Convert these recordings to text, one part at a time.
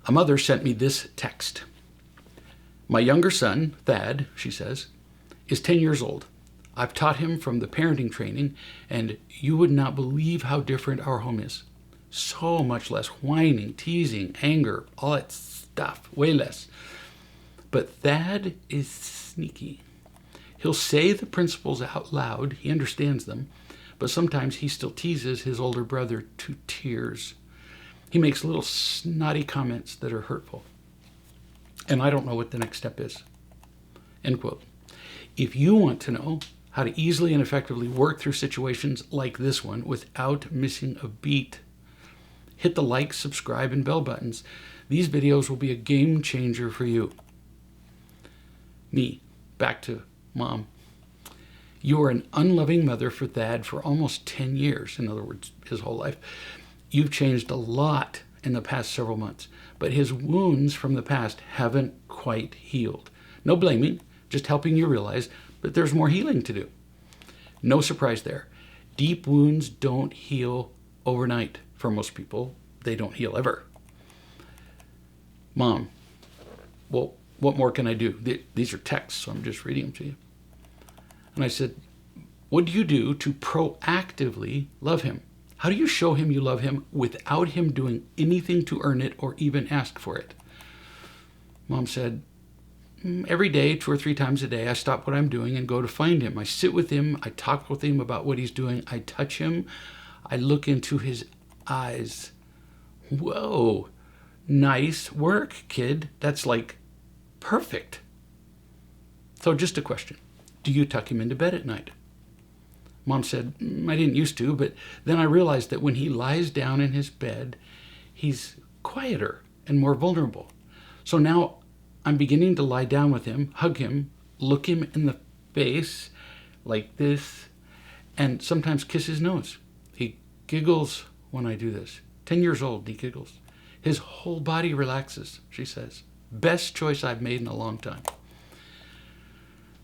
A mother sent me this text. My younger son, Thad, she says, is 10 years old. I've taught him from the parenting training, and you would not believe how different our home is. So much less whining, teasing, anger, all that stuff, way less. But Thad is sneaky. He'll say the principles out loud, he understands them, but sometimes he still teases his older brother to tears. He makes little snotty comments that are hurtful. And I don't know what the next step is. End quote. If you want to know how to easily and effectively work through situations like this one without missing a beat, hit the like, subscribe, and bell buttons. These videos will be a game changer for you. Me, back to Mom. You are an unloving mother for Thad for almost 10 years, in other words, his whole life. You've changed a lot in the past several months, but his wounds from the past haven't quite healed. No blaming, just helping you realize that there's more healing to do. No surprise there. Deep wounds don't heal overnight. For most people, they don't heal ever. Mom, well, what more can I do? These are texts, so I'm just reading them to you. And I said, what do you do to proactively love him? How do you show him you love him without him doing anything to earn it or even ask for it? Mom said, every day, 2 or 3 times a day, I stop what I'm doing and go to find him. I sit with him. I talk with him about what he's doing. I touch him. I look into his eyes. Whoa, nice work, kid. That's like perfect. So just a question. Do you tuck him into bed at night? Mom said, I didn't used to, but then I realized that when he lies down in his bed, he's quieter and more vulnerable. So now I'm beginning to lie down with him, hug him, look him in the face like this, and sometimes kiss his nose. He giggles when I do this. 10 years old, he giggles. His whole body relaxes, she says. Best choice I've made in a long time.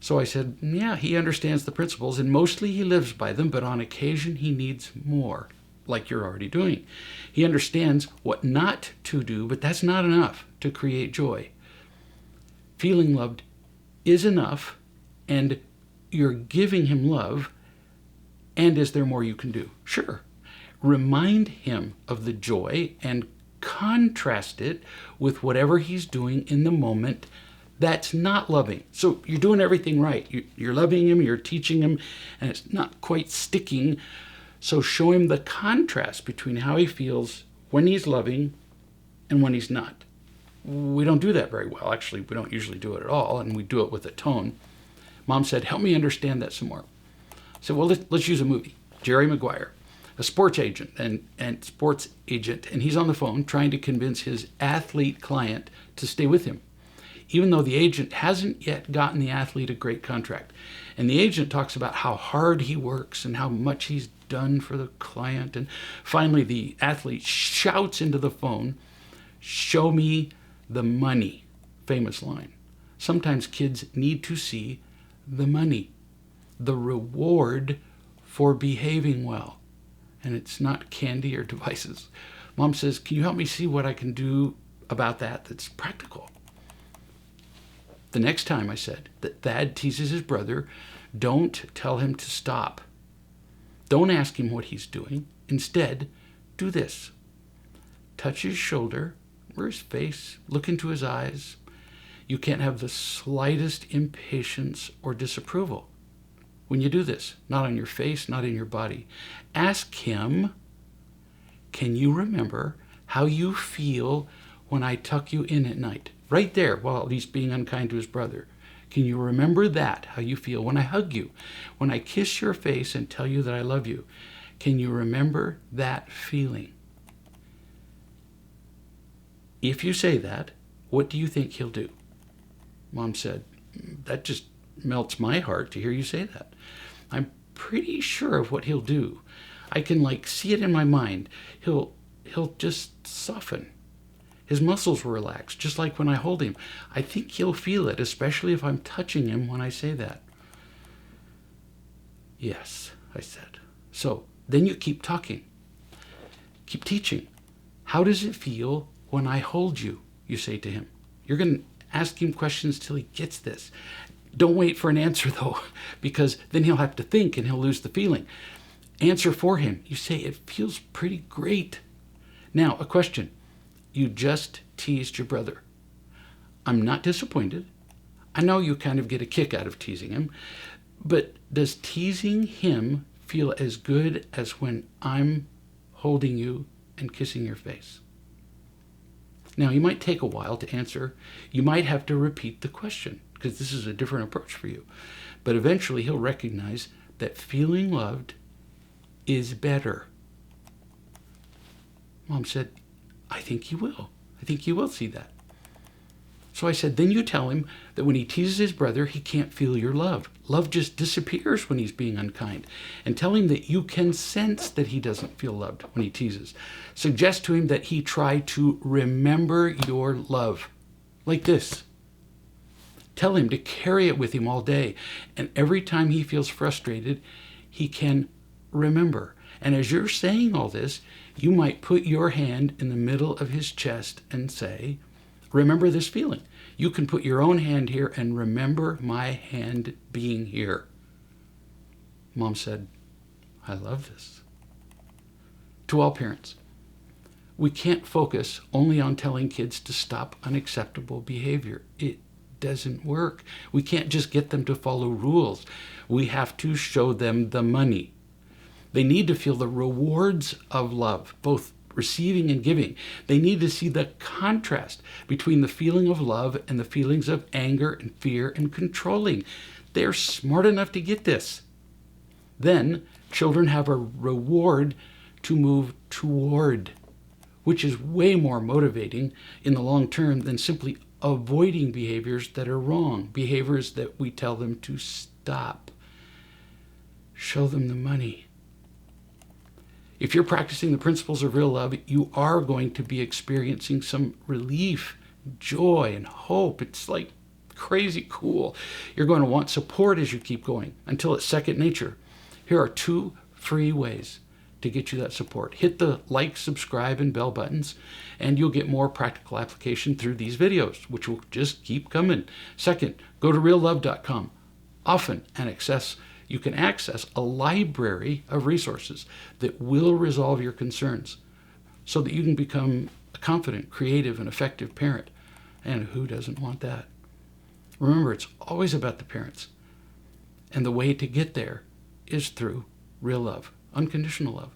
So I said, yeah, he understands the principles, and mostly he lives by them, but on occasion he needs more, like you're already doing. He understands what not to do, but that's not enough to create joy. Feeling loved is enough, and you're giving him love, and is there more you can do? Sure. Remind him of the joy and contrast it with whatever he's doing in the moment that's not loving. So you're doing everything right. You're loving him, you're teaching him, and it's not quite sticking. So show him the contrast between how he feels when he's loving and when he's not. We don't do that very well. Actually, we don't usually do it at all, and we do it with a tone. Mom said, help me understand that some more. I said, well, let's use a movie. Jerry Maguire, a sports agent, and he's on the phone trying to convince his athlete client to stay with him, even though the agent hasn't yet gotten the athlete a great contract. And the agent talks about how hard he works and how much he's done for the client. And finally, the athlete shouts into the phone, show me the money. Famous line. Sometimes kids need to see the money, the reward for behaving well. And it's not candy or devices. Mom says, can you help me see what I can do about that that's practical? The next time, I said, that Thad teases his brother, don't tell him to stop. Don't ask him what he's doing. Instead, do this. Touch his shoulder or his face, look into his eyes. You can't have the slightest impatience or disapproval when you do this. Not on your face, not in your body. Ask him, can you remember how you feel when I tuck you in at night? Right there, while he's being unkind to his brother. Can you remember that, how you feel when I hug you, when I kiss your face and tell you that I love you? Can you remember that feeling? If you say that, what do you think he'll do? Mom said, that just melts my heart to hear you say that. I'm pretty sure of what he'll do. I can see it in my mind. He'll just soften. His muscles will relax, just like when I hold him. I think he'll feel it, especially if I'm touching him when I say that. Yes, I said. So then you keep talking. Keep teaching. How does it feel when I hold you? you say to him. You're going to ask him questions till he gets this. Don't wait for an answer, though, because then he'll have to think and he'll lose the feeling. Answer for him. You say, it feels pretty great. Now, a question. You just teased your brother. I'm not disappointed. I know you kind of get a kick out of teasing him, but does teasing him feel as good as when I'm holding you and kissing your face? Now, you might take a while to answer. You might have to repeat the question because this is a different approach for you. But eventually he'll recognize that feeling loved is better. Mom said, I think he will. I think he will see that. So I said, then you tell him that when he teases his brother, he can't feel your love. Love just disappears when he's being unkind. And tell him that you can sense that he doesn't feel loved when he teases. Suggest to him that he try to remember your love. Like this. Tell him to carry it with him all day. And every time he feels frustrated, he can remember. And as you're saying all this, you might put your hand in the middle of his chest and say, remember this feeling. You can put your own hand here and remember my hand being here. Mom said, I love this. To all parents, we can't focus only on telling kids to stop unacceptable behavior. It doesn't work. We can't just get them to follow rules. We have to show them the money. They need to feel the rewards of love, both receiving and giving. They need to see the contrast between the feeling of love and the feelings of anger and fear and controlling. They're smart enough to get this. Then children have a reward to move toward, which is way more motivating in the long term than simply avoiding behaviors that are wrong, behaviors that we tell them to stop. Show them the money. If you're practicing the principles of real love, you are going to be experiencing some relief, joy, and hope. It's like crazy cool. You're going to want support as you keep going until it's second nature. Here are 2 free ways to get you that support. Hit the like, subscribe, and bell buttons, and you'll get more practical application through these videos, which will just keep coming. Second, go to reallove.com. Often you can access a library of resources that will resolve your concerns so that you can become a confident, creative, and effective parent. And who doesn't want that? Remember, it's always about the parents. And the way to get there is through real love, unconditional love.